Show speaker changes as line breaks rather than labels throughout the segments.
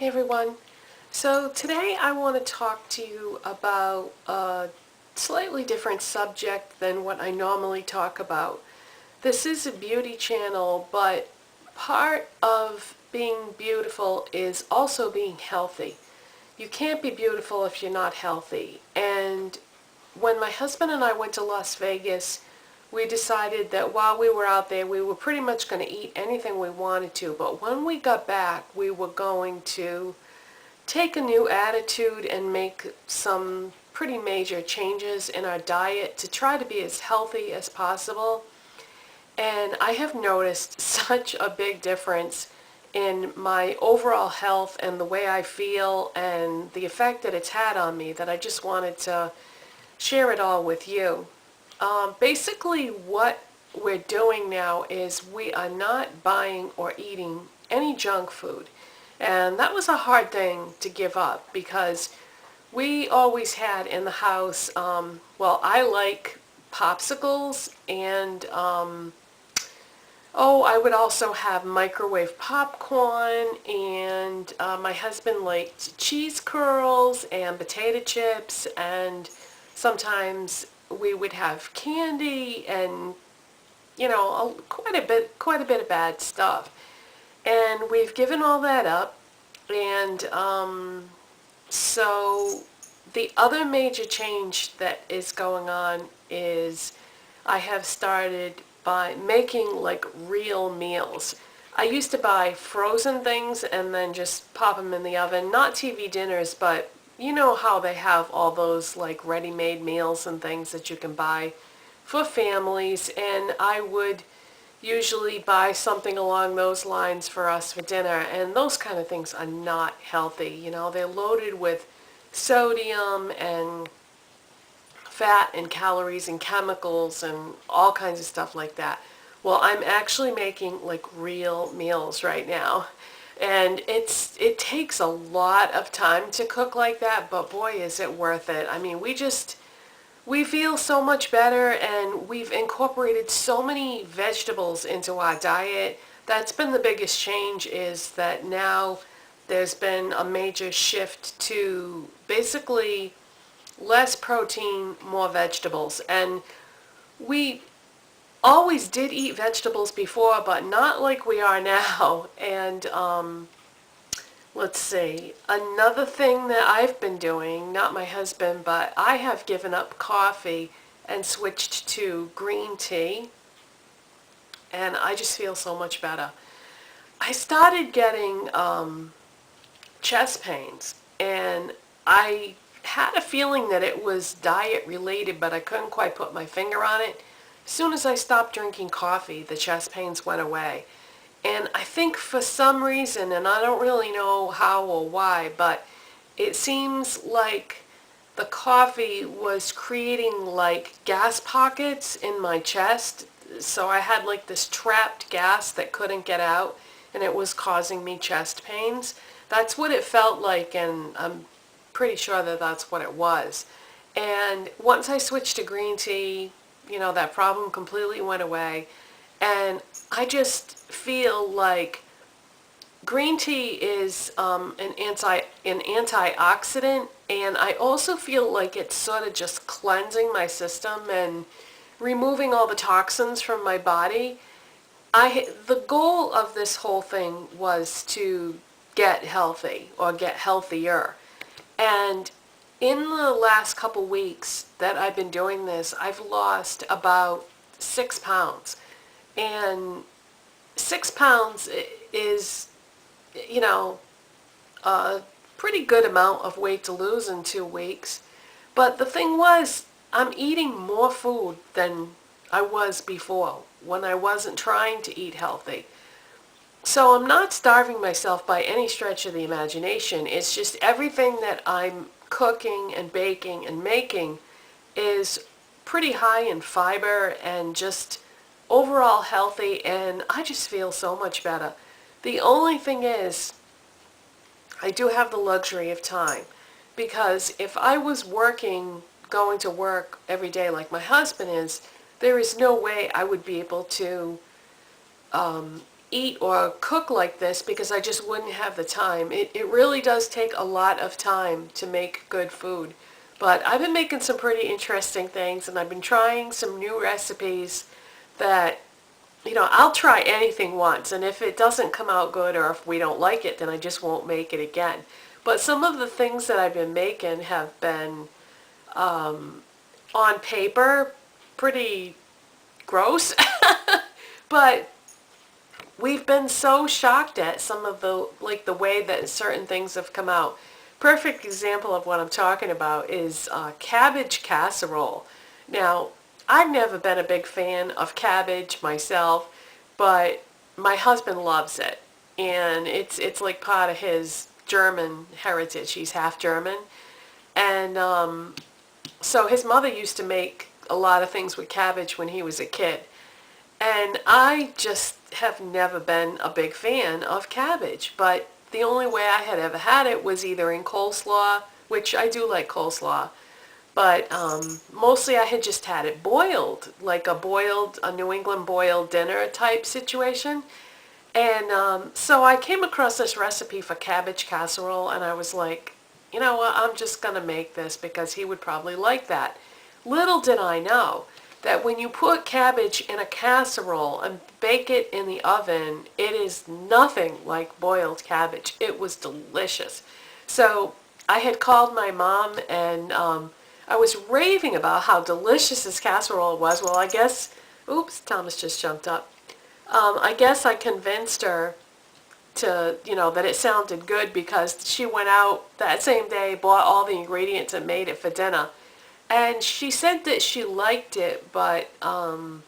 Hey everyone. So today I want to talk to you about a slightly different subject than what I normally talk about. This is a beauty channel, but part of being beautiful is also being healthy. You can't be beautiful if you're not healthy. And when my husband and I went to Las Vegas, we decided that while we were out there, we were pretty much going to eat anything we wanted to. But when we got back, we were going to take a new attitude and make some pretty major changes in our diet to try to be as healthy as possible. And I have noticed such a big difference in my overall health and the way I feel and the effect that it's had on me that I just wanted to share it all with you. Basically, what we're doing now is we are not buying or eating any junk food. And that was a hard thing to give up because we always had in the house, well, I like popsicles and, I would also have microwave popcorn and my husband liked cheese curls and potato chips and sometimes we would have candy and, quite a bit of bad stuff. And we've given all that up. And so the other major change that is going on is I have started by making like real meals. I used to buy frozen things and then just pop them in the oven. Not TV dinners, but you know how they have all those like ready-made meals and things that you can buy for families. And I would usually buy something along those lines for us for dinner, and those kind of things are not healthy. They're loaded with sodium and fat and calories and chemicals and all kinds of stuff like that. Well, I'm actually making like real meals right now. And it takes a lot of time to cook like that, but boy, is it worth it. I mean, we feel so much better and we've incorporated so many vegetables into our diet. That's been the biggest change, is that now there's been a major shift to basically less protein, more vegetables. And we always did eat vegetables before, but not like we are now. And let's see, another thing that I've been doing, not my husband, but I have given up coffee and switched to green tea, and I just feel so much better. I started getting chest pains, and I had a feeling that it was diet related, but I couldn't quite put my finger on it. As soon as I stopped drinking coffee, the chest pains went away. And I think for some reason, and I don't really know how or why, but it seems like the coffee was creating like gas pockets in my chest. So I had like this trapped gas that couldn't get out, and it was causing me chest pains. That's what it felt like, and I'm pretty sure that that's what it was. And once I switched to green tea, that problem completely went away. And I just feel like green tea is an antioxidant, and I also feel like it's sort of just cleansing my system and removing all the toxins from my body. The goal of this whole thing was to get healthy or get healthier. And in the last couple weeks that I've been doing this, I've lost about 6 pounds. And 6 pounds is, a pretty good amount of weight to lose in 2 weeks. But the thing was, I'm eating more food than I was before when I wasn't trying to eat healthy. So I'm not starving myself by any stretch of the imagination. It's just everything that I'm cooking and baking and making is pretty high in fiber and just overall healthy, and I just feel so much better. The only thing is, I do have the luxury of time, because if I was going to work every day like my husband is, there is no way I would be able to eat or cook like this because I just wouldn't have the time. It really does take a lot of time to make good food. But I've been making some pretty interesting things, and I've been trying some new recipes that, I'll try anything once, and if it doesn't come out good or if we don't like it, then I just won't make it again. But some of the things that I've been making have been, on paper, pretty gross. But we've been so shocked at some of the way that certain things have come out. Perfect example of what I'm talking about is cabbage casserole. Now, I've never been a big fan of cabbage myself, but my husband loves it. And it's like part of his German heritage. He's half German. And so his mother used to make a lot of things with cabbage when he was a kid. And I just have never been a big fan of cabbage, but the only way I had ever had it was either in coleslaw, which I do like coleslaw, but mostly I had just had it boiled, like a New England boiled dinner type situation. And so I came across this recipe for cabbage casserole, and I was like, you know what, I'm just going to make this because he would probably like that. Little did I know that when you put cabbage in a casserole and bake it in the oven, it is nothing like boiled cabbage. It was delicious. So I had called my mom, and I was raving about how delicious this casserole was. Well, I guess, oops, Thomas just jumped up. I guess I convinced her to, that it sounded good because she went out that same day, bought all the ingredients and made it for dinner. And she said that she liked it, but I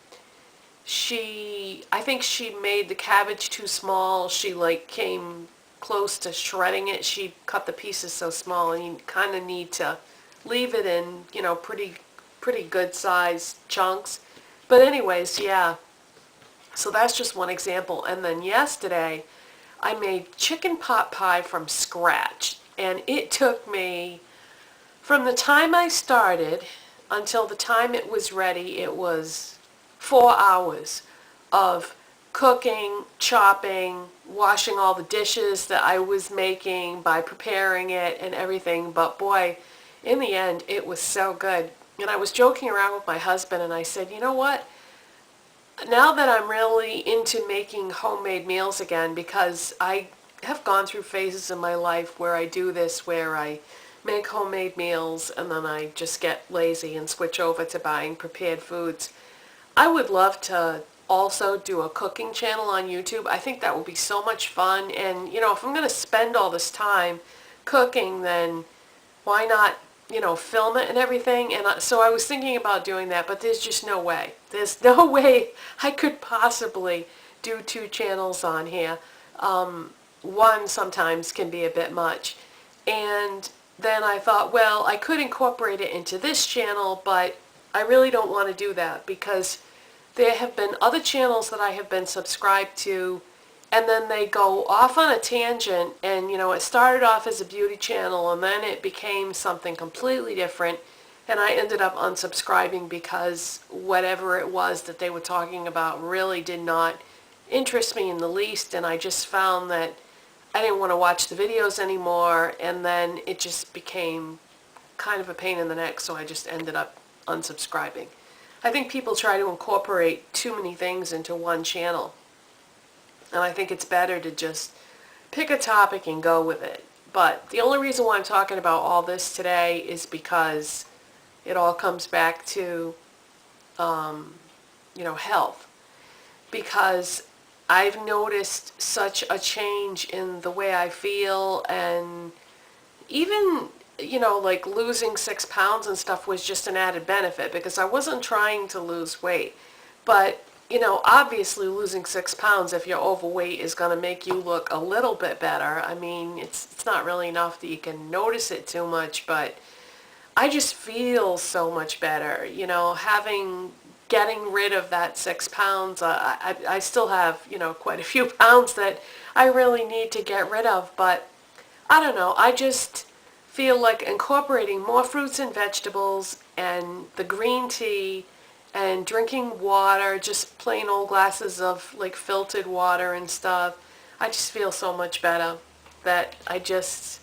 think she made the cabbage too small. She came close to shredding it. She cut the pieces so small, and you kind of need to leave it in, pretty good size chunks. But anyways, yeah. So that's just one example. And then yesterday, I made chicken pot pie from scratch, and it took me, from the time I started until the time it was ready, it was 4 hours of cooking, chopping, washing all the dishes that I was making by preparing it and everything. But boy, in the end, it was so good. And I was joking around with my husband, and I said, you know what? Now that I'm really into making homemade meals again, because I have gone through phases in my life where I do this, where I make homemade meals and then I just get lazy and switch over to buying prepared foods. I would love to also do a cooking channel on YouTube. I think that would be so much fun. And, if I'm going to spend all this time cooking, then why not, film it and everything? And so I was thinking about doing that, but there's just no way. There's no way I could possibly do 2 channels on here. One sometimes can be a bit much. And then I thought, well, I could incorporate it into this channel, but I really don't want to do that because there have been other channels that I have been subscribed to, and then they go off on a tangent, and it started off as a beauty channel and then it became something completely different, and I ended up unsubscribing because whatever it was that they were talking about really did not interest me in the least, and I just found that I didn't want to watch the videos anymore, and then it just became kind of a pain in the neck, so I just ended up unsubscribing. I think people try to incorporate too many things into one channel, and I think it's better to just pick a topic and go with it. But the only reason why I'm talking about all this today is because it all comes back to, health. Because I've noticed such a change in the way I feel, and even, losing 6 pounds and stuff was just an added benefit because I wasn't trying to lose weight. But, obviously losing 6 pounds if you're overweight is going to make you look a little bit better. I mean, it's not really enough that you can notice it too much, but I just feel so much better, getting rid of that 6 pounds. I still have, quite a few pounds that I really need to get rid of, but I don't know. I just feel like incorporating more fruits and vegetables and the green tea and drinking water, just plain old glasses of like filtered water and stuff, I just feel so much better that I just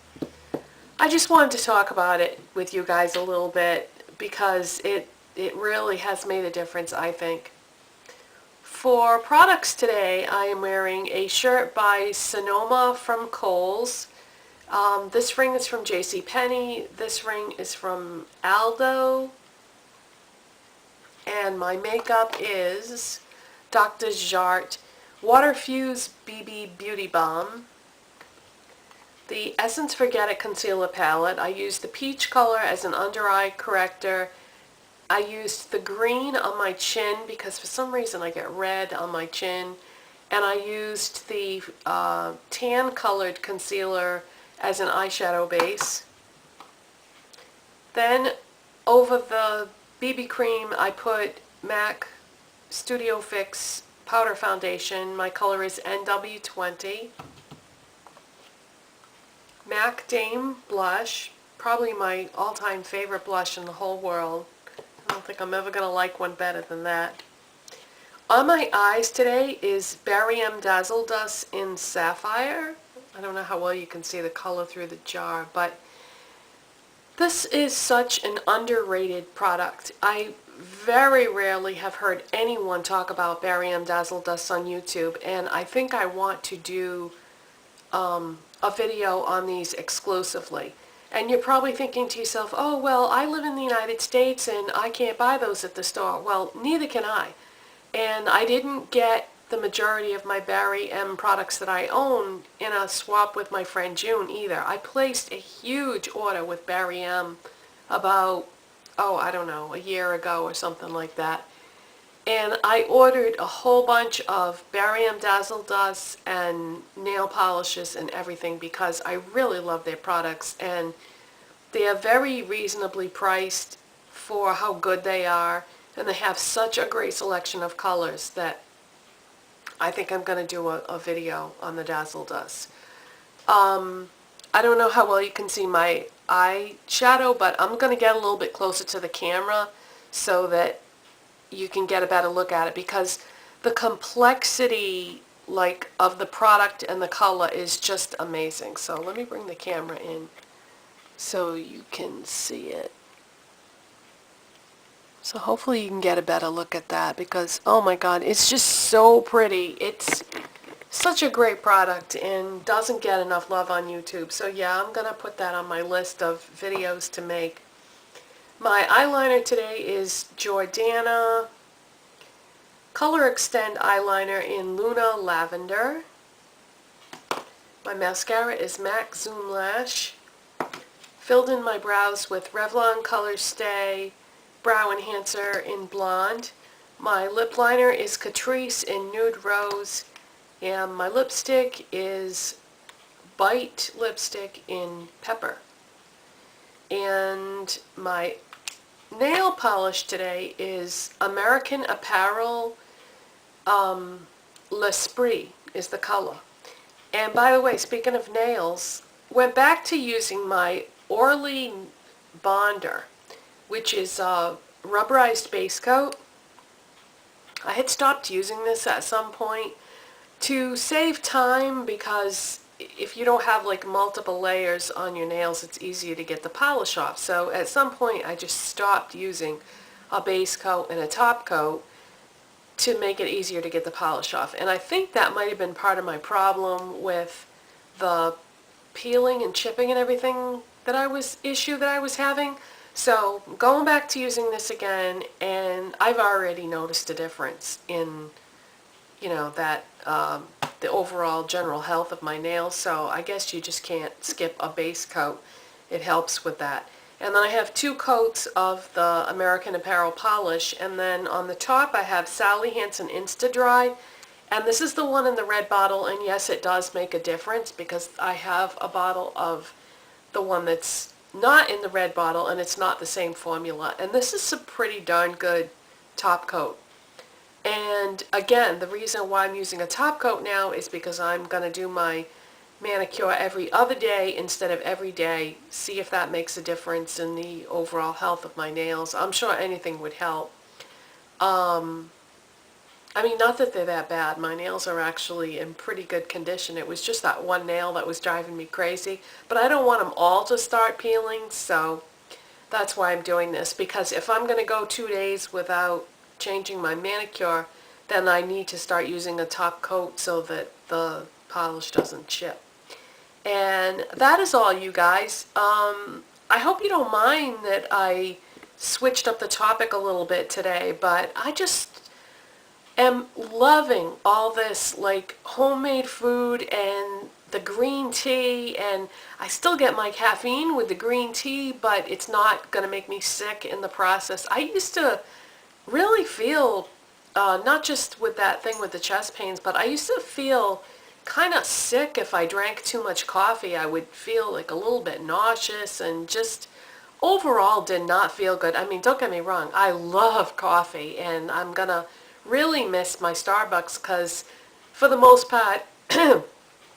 wanted to talk about it with you guys a little bit because it really has made a difference, I think. For products today, I am wearing a shirt by Sonoma from Kohl's. This ring is from JCPenney. This ring is from Aldo. And my makeup is Dr. Jart Water Fuse BB Beauty Balm. The Essence Forget It Concealer Palette. I used the peach color as an under eye corrector. I used the green on my chin because for some reason I get red on my chin. And I used the tan colored concealer as an eyeshadow base. Then over the BB cream I put MAC Studio Fix Powder Foundation. My color is NW20. MAC Dame Blush, probably my all-time favorite blush in the whole world. I don't think I'm ever going to like one better than that. On my eyes today is Barry M Dazzle Dust in Sapphire. I don't know how well you can see the color through the jar, but this is such an underrated product. I very rarely have heard anyone talk about Barry M Dazzle Dust on YouTube, and I think I want to do a video on these exclusively. And you're probably thinking to yourself, oh, well, I live in the United States and I can't buy those at the store. Well, neither can I. And I didn't get the majority of my Barry M products that I own in a swap with my friend June either. I placed a huge order with Barry M about, I don't know, a year ago or something like that. And I ordered a whole bunch of Barry M Dazzle Dust and nail polishes and everything because I really love their products, and they are very reasonably priced for how good they are, and they have such a great selection of colors that I think I'm going to do a video on the Dazzle Dust. I don't know how well you can see my eyeshadow, but I'm going to get a little bit closer to the camera so that you can get a better look at it, because the complexity of the product and the color is just amazing. So let me bring the camera in so you can see it. So hopefully you can get a better look at that, because oh my god, it's just so pretty. It's such a great product and doesn't get enough love on YouTube. So yeah, I'm gonna put that on my list of videos to make. My eyeliner today is Jordana Color Extend eyeliner in Luna Lavender. My mascara is MAC Zoom Lash. Filled in my brows with Revlon Color Stay Brow Enhancer in Blonde. My lip liner is Catrice in Nude Rose. And my lipstick is Bite Lipstick in Pepper. And my nail polish today is American Apparel L'Esprit is the color. And by the way, speaking of nails, went back to using my Orly Bonder, which is a rubberized base coat. I had stopped using this at some point to save time, because if you don't have multiple layers on your nails, it's easier to get the polish off. So at some point I just stopped using a base coat and a top coat to make it easier to get the polish off. And I think that might have been part of my problem with the peeling and chipping and everything that I was having. So going back to using this again, and I've already noticed a difference in that the overall general health of my nails. So I guess you just can't skip a base coat. It helps with that. And then I have 2 coats of the American Apparel polish, and then on the top I have Sally Hansen Insta Dry, and this is the one in the red bottle, and yes, it does make a difference because I have a bottle of the one that's not in the red bottle, and it's not the same formula, and this is a pretty darn good top coat. And again, the reason why I'm using a top coat now is because I'm going to do my manicure every other day instead of every day, see if that makes a difference in the overall health of my nails. I'm sure anything would help. I mean, not that they're that bad. My nails are actually in pretty good condition. It was just that one nail that was driving me crazy. But I don't want them all to start peeling, so that's why I'm doing this. Because if I'm going to go 2 days without changing my manicure, then I need to start using a top coat so that the polish doesn't chip. And that is all, you guys. I hope you don't mind that I switched up the topic a little bit today, but I just am loving all this like homemade food and the green tea, and I still get my caffeine with the green tea, but it's not going to make me sick in the process. I used to really feel, not just with that thing with the chest pains, but I used to feel kind of sick if I drank too much coffee. I would feel like a little bit nauseous and just overall did not feel good. I mean, don't get me wrong, I love coffee and I'm gonna really miss my Starbucks because for the most part,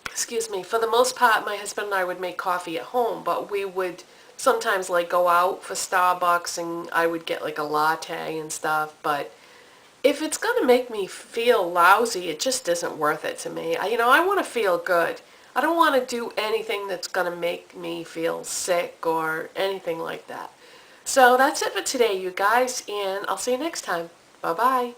excuse me, for the most part my husband and I would make coffee at home, but we would sometimes like go out for Starbucks and I would get like a latte and stuff, but if it's going to make me feel lousy, it just isn't worth it to me. I want to feel good. I don't want to do anything that's going to make me feel sick or anything like that. So that's it for today, you guys, and I'll see you next time. Bye-bye.